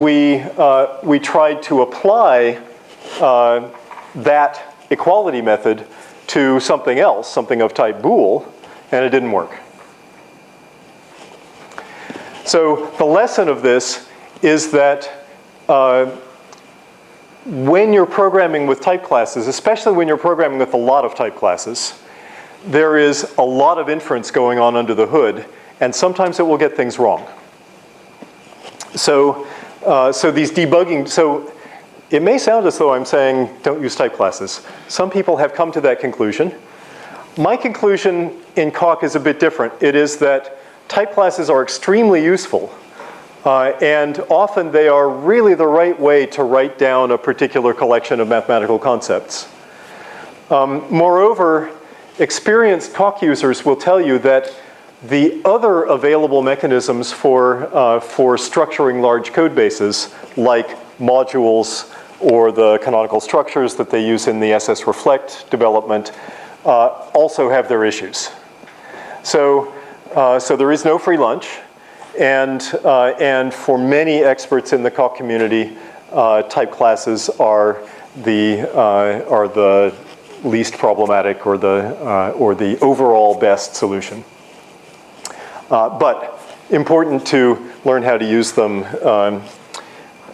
we tried to apply that equality method to something else, something of type bool, and it didn't work. So the lesson of this is that when you're programming with type classes, especially when you're programming with a lot of type classes, there is a lot of inference going on under the hood, and sometimes it will get things wrong. So these debugging, so it may sound as though I'm saying don't use type classes. Some people have come to that conclusion. My conclusion in Coq is a bit different. It is that type classes are extremely useful, and often they are really the right way to write down a particular collection of mathematical concepts. Moreover, experienced Coq users will tell you that the other available mechanisms for structuring large code bases, like modules or the canonical structures that they use in the SSReflect development, also have their issues. So there is no free lunch, and for many experts in the Coq community, type classes are the least problematic or the overall best solution. But important to learn how to use them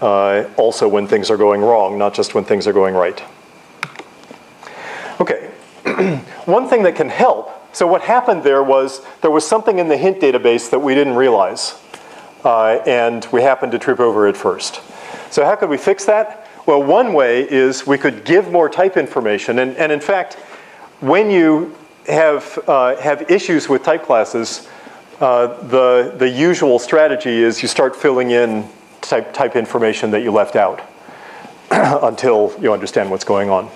also when things are going wrong, not just when things are going right. Okay, one thing that can help, so what happened there was something in the hint database that we didn't realize, and we happened to trip over it first. So how could we fix that? Well, one way is we could give more type information, and in fact, when you have issues with type classes, the usual strategy is you start filling in type information that you left out until you understand what's going on.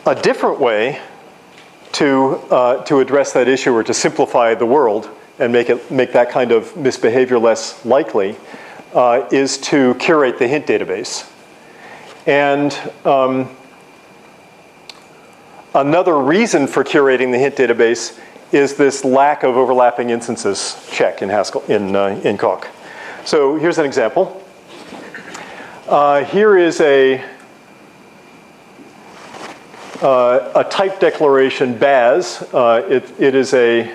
A different way to address that issue, or to simplify the world and make that kind of misbehavior less likely, is to curate the hint database. And another reason for curating the hint database is this lack of overlapping instances check in Haskell, in Coq. So here's an example. Here is a type declaration Baz. It is a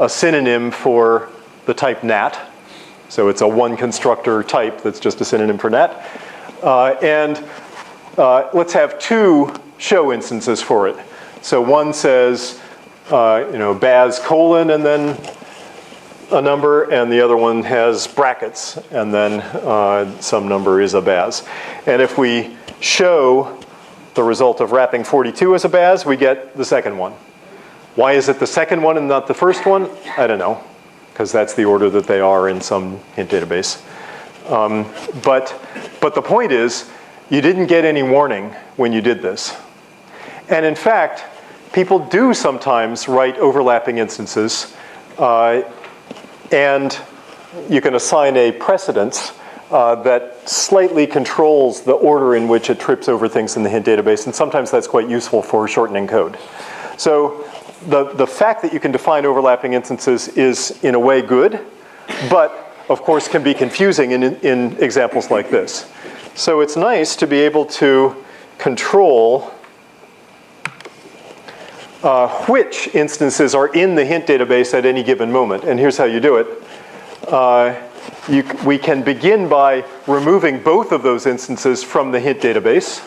synonym for the type nat. So it's a one constructor type that's just a synonym for nat. And let's have two show instances for it. So one says, Baz colon and then a number, and the other one has brackets, and then some number is a Baz. And if we show the result of wrapping 42 as a Baz, we get the second one. Why is it the second one and not the first one? I don't know, because that's the order that they are in some hint database. But the point is, you didn't get any warning when you did this. And in fact, people do sometimes write overlapping instances, and you can assign a precedence that slightly controls the order in which it trips over things in the hint database, and sometimes that's quite useful for shortening code. So the fact that you can define overlapping instances is in a way good, but of course can be confusing in examples like this. So it's nice to be able to control which instances are in the hint database at any given moment. And here's how you do it. We can begin by removing both of those instances from the hint database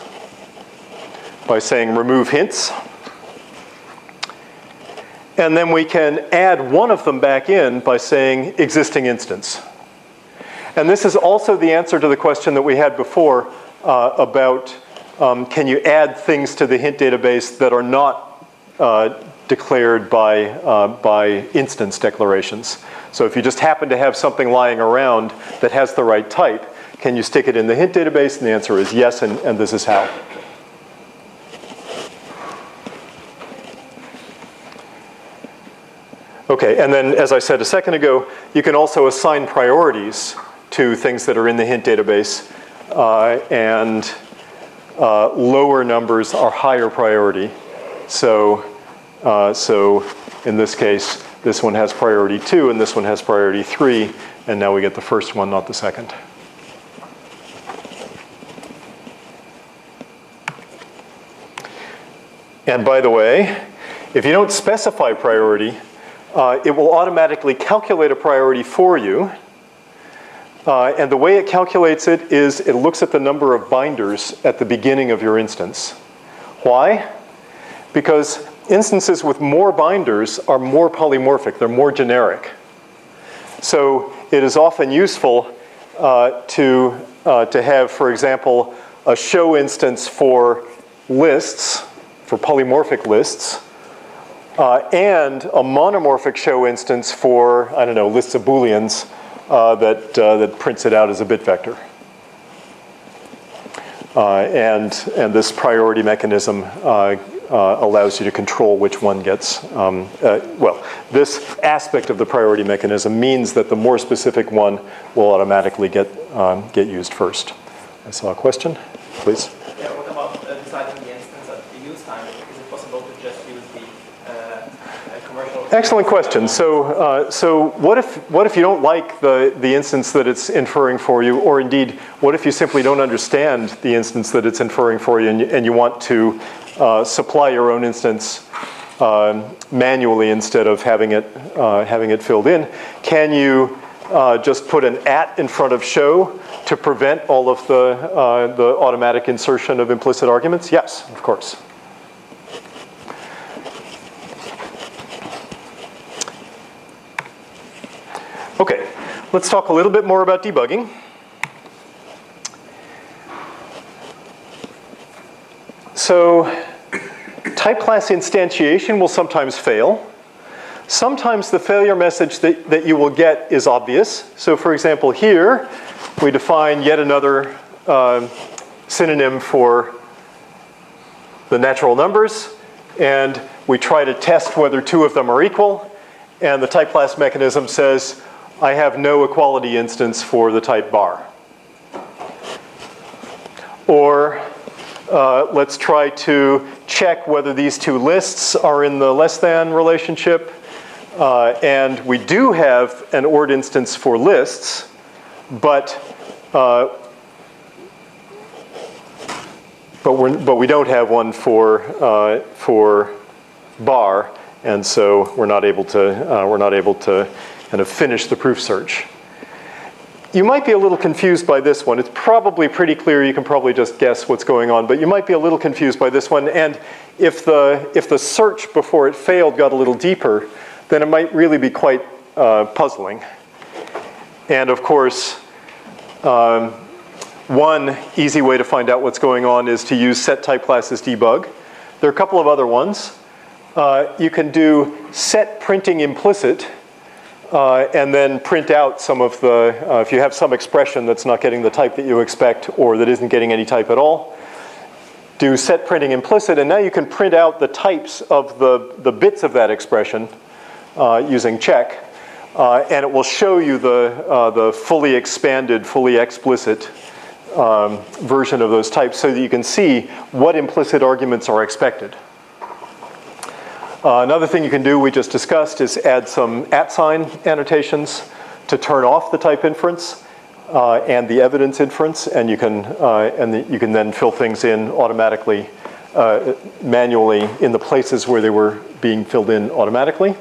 by saying remove hints. And then we can add one of them back in by saying existing instance. And this is also the answer to the question that we had before about can you add things to the hint database that are not declared by instance declarations. So if you just happen to have something lying around that has the right type, can you stick it in the hint database? And the answer is yes, and this is how. Okay, and then as I said a second ago, you can also assign priorities to things that are in the hint database, and lower numbers are higher priority. So in this case, this one has priority 2 and this one has priority 3. and now we get the first one, not the second. And by the way, if you don't specify priority, it will automatically calculate a priority for you. And the way it calculates it is it looks at the number of binders at the beginning of your instance. Why? Because instances with more binders are more polymorphic, they're more generic. So it is often useful to have, for example, a show instance for lists, for polymorphic lists, and a monomorphic show instance for, I don't know, lists of Booleans that prints it out as a bit vector. And this priority mechanism allows you to control which one gets, well, this aspect of the priority mechanism means that the more specific one will automatically get used first. I saw a question, please. Yeah, what about deciding the instance at the use time? Is it possible to just use the commercial? Excellent question. So what if you don't like the instance that it's inferring for you, or indeed, what if you simply don't understand the instance that it's inferring for you, and you want to supply your own instance manually instead of having it filled in? Can you just put an @ in front of show to prevent all of the automatic insertion of implicit arguments? Yes, of course. Okay, let's talk a little bit more about debugging. So, type class instantiation will sometimes fail. Sometimes the failure message that you will get is obvious. So for example, here, we define yet another synonym for the natural numbers, and we try to test whether two of them are equal, and the type class mechanism says, I have no equality instance for the type bar. Or let's try to check whether these two lists are in the less than relationship. And we do have an ORD instance for lists, but we don't have one for bar, and so we're not able to kind of finish the proof search. You might be a little confused by this one. It's probably pretty clear. You can probably just guess what's going on, but you might be a little confused by this one. And if the search before it failed got a little deeper, then it might really be quite puzzling. And of course, one easy way to find out what's going on is to use set type classes debug. There are a couple of other ones. You can do set printing implicit, and then print out some of the, if you have some expression that's not getting the type that you expect or that isn't getting any type at all, do set printing implicit, and now you can print out the types of the bits of that expression using check, and it will show you the fully expanded, fully explicit version of those types so that you can see what implicit arguments are expected. Another thing you can do, we just discussed, is add some @ annotations to turn off the type inference and the evidence inference, and you can then fill things in automatically, manually in the places where they were being filled in automatically.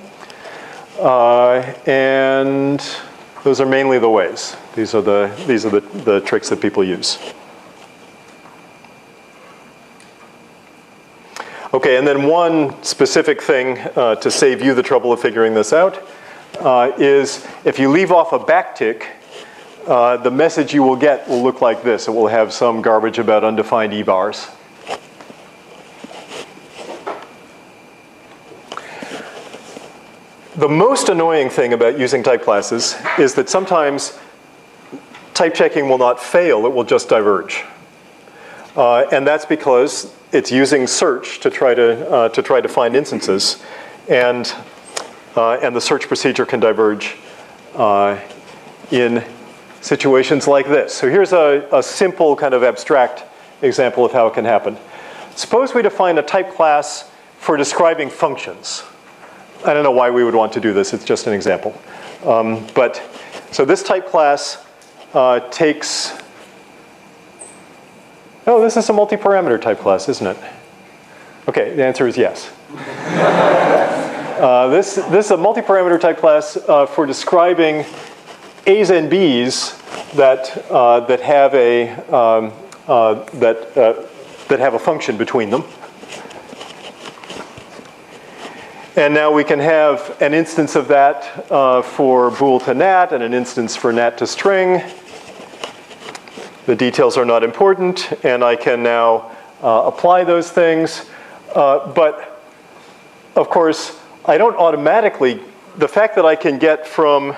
And those are mainly the ways. These are the tricks that people use. Okay, and then one specific thing to save you the trouble of figuring this out is if you leave off a backtick, the message you will get will look like this. It will have some garbage about undefined e-bars. The most annoying thing about using type classes is that sometimes type checking will not fail, it will just diverge. And that's because it's using search to try to find instances, and the search procedure can diverge in situations like this. So here's a simple kind of abstract example of how it can happen. Suppose we define a type class for describing functions. I don't know why we would want to do this. It's just an example, but So this type class takes, oh, this is a multi-parameter type class, isn't it? Okay, the answer is yes. This is a multi-parameter type class for describing A's and B's that have a function between them. And now we can have an instance of that for bool to nat and an instance for nat to string. The details are not important, and I can now apply those things. But of course, I don't automatically, the fact that I can get from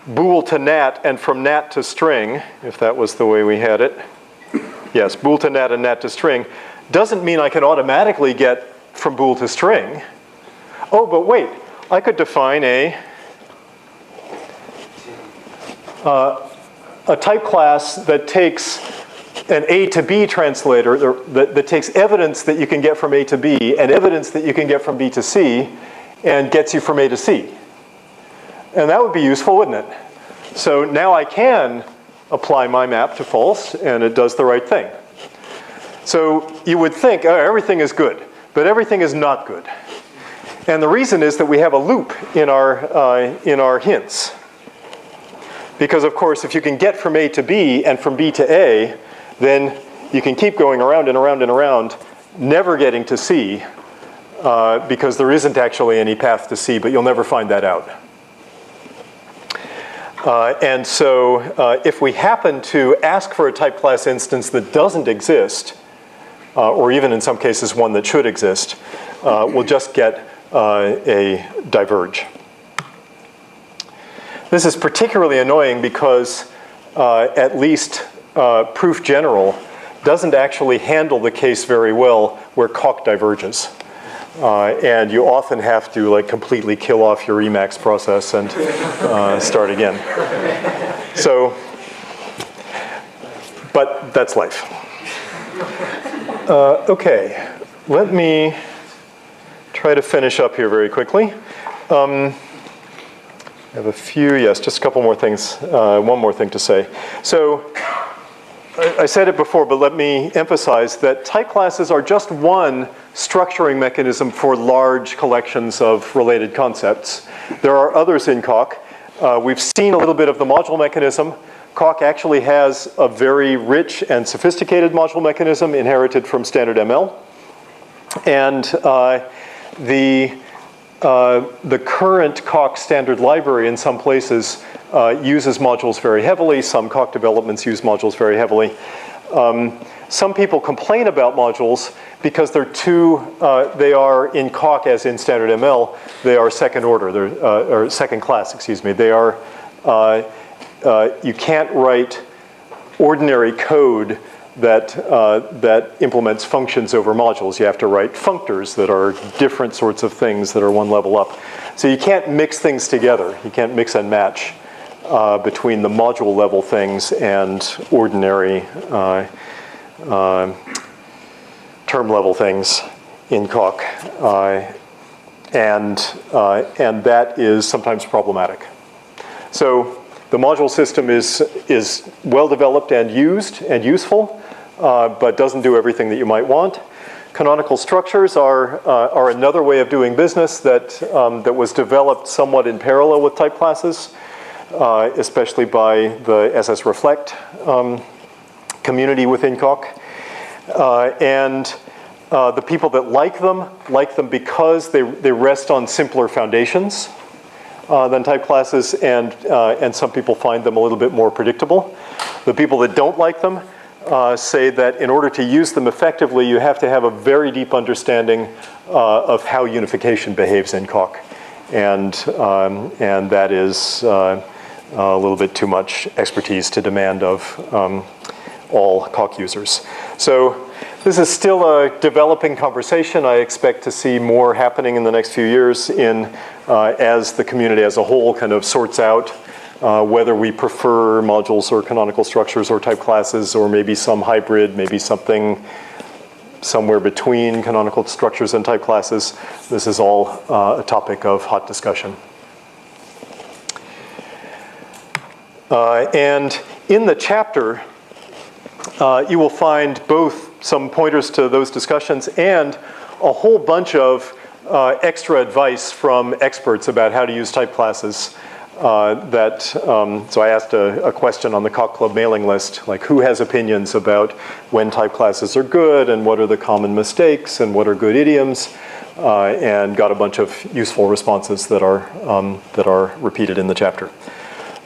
bool to nat and from nat to string, if that was the way we had it, yes, bool to nat and nat to string, doesn't mean I can automatically get from bool to string. Oh, but wait, I could define a type class that takes an A to B translator, that takes evidence that you can get from A to B and evidence that you can get from B to C and gets you from A to C. And that would be useful, wouldn't it? So now I can apply my map to false, and it does the right thing. So you would think, oh, everything is good, but everything is not good. And the reason is that we have a loop in our hints. Because of course, if you can get from A to B and from B to A, then you can keep going around and around and around, never getting to C, because there isn't actually any path to C, but you'll never find that out. And so if we happen to ask for a type class instance that doesn't exist, or even in some cases one that should exist, we'll just get a diverge. This is particularly annoying because at least proof general doesn't actually handle the case very well where Coq diverges. And you often have to like completely kill off your Emacs process and start again. So, but that's life. Okay, let me try to finish up here very quickly. I have a few, yes, just a couple more things, one more thing to say. So I said it before, but let me emphasize that type classes are just one structuring mechanism for large collections of related concepts. There are others in Coq. We've seen a little bit of the module mechanism. Coq actually has a very rich and sophisticated module mechanism inherited from standard ML. And the current Coq standard library in some places uses modules very heavily. Some Coq developments use modules very heavily. Some people complain about modules because they're they are in Coq as in standard ML, they are second order, or second class, excuse me. They are, you can't write ordinary code that implements functions over modules. You have to write functors that are different sorts of things that are one level up. So you can't mix things together. You can't mix and match between the module level things and ordinary term level things in Coq. And that is sometimes problematic. So the module system is well developed and used and useful, but doesn't do everything that you might want. Canonical structures are another way of doing business that was developed somewhat in parallel with type classes, especially by the SSReflect community within Coq. And the people that like them because they rest on simpler foundations than type classes, and some people find them a little bit more predictable. The people that don't like them say that in order to use them effectively, you have to have a very deep understanding of how unification behaves in Coq, and that is a little bit too much expertise to demand of all Coq users. So this is still a developing conversation. I expect to see more happening in the next few years as the community as a whole kind of sorts out whether we prefer modules or canonical structures or type classes, or maybe some hybrid, maybe something somewhere between canonical structures and type classes. This is all a topic of hot discussion. And in the chapter, you will find both some pointers to those discussions and a whole bunch of extra advice from experts about how to use type classes. So I asked a question on the Coq Club mailing list, like who has opinions about when type classes are good and what are the common mistakes and what are good idioms, and got a bunch of useful responses that are repeated in the chapter.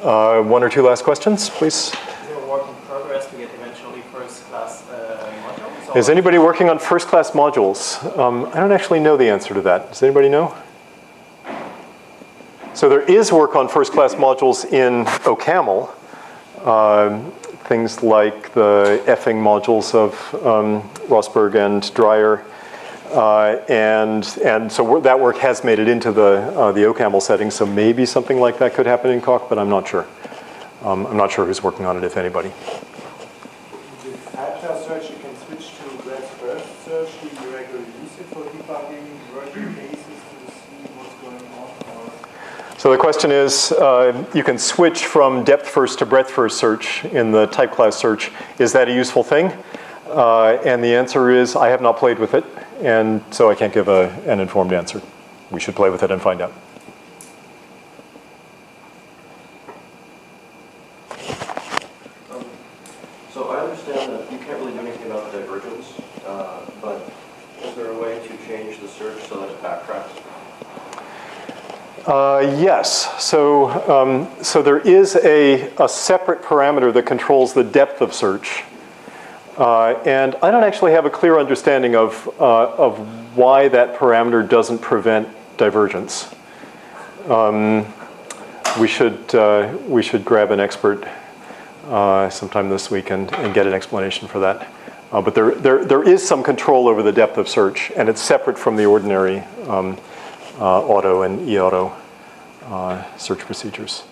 One or two last questions, please. Is there a work in progress to get eventually first-class modules? Is anybody working on first-class modules? I don't actually know the answer to that. Does anybody know? So there is work on first-class modules in OCaml. Things like the effing modules of Rosberg and Dreyer. And so that work has made it into the OCaml setting, so maybe something like that could happen in Coq, but I'm not sure. I'm not sure who's working on it, if anybody. With type search, you can switch to breadth first search. Do you regularly use it for debugging working cases to see what's going on? So the question is, you can switch from depth first to breadth first search in the type class search. Is that a useful thing? And the answer is, I have not played with it, and so I can't give an informed answer. We should play with it and find out. So I understand that you can't really do anything about the divergence, but is there a way to change the search so that it backtracks? Yes. So there is a separate parameter that controls the depth of search. And I don't actually have a clear understanding of why that parameter doesn't prevent divergence. We should grab an expert sometime this week and get an explanation for that. But there is some control over the depth of search, and it's separate from the ordinary auto and e-auto search procedures.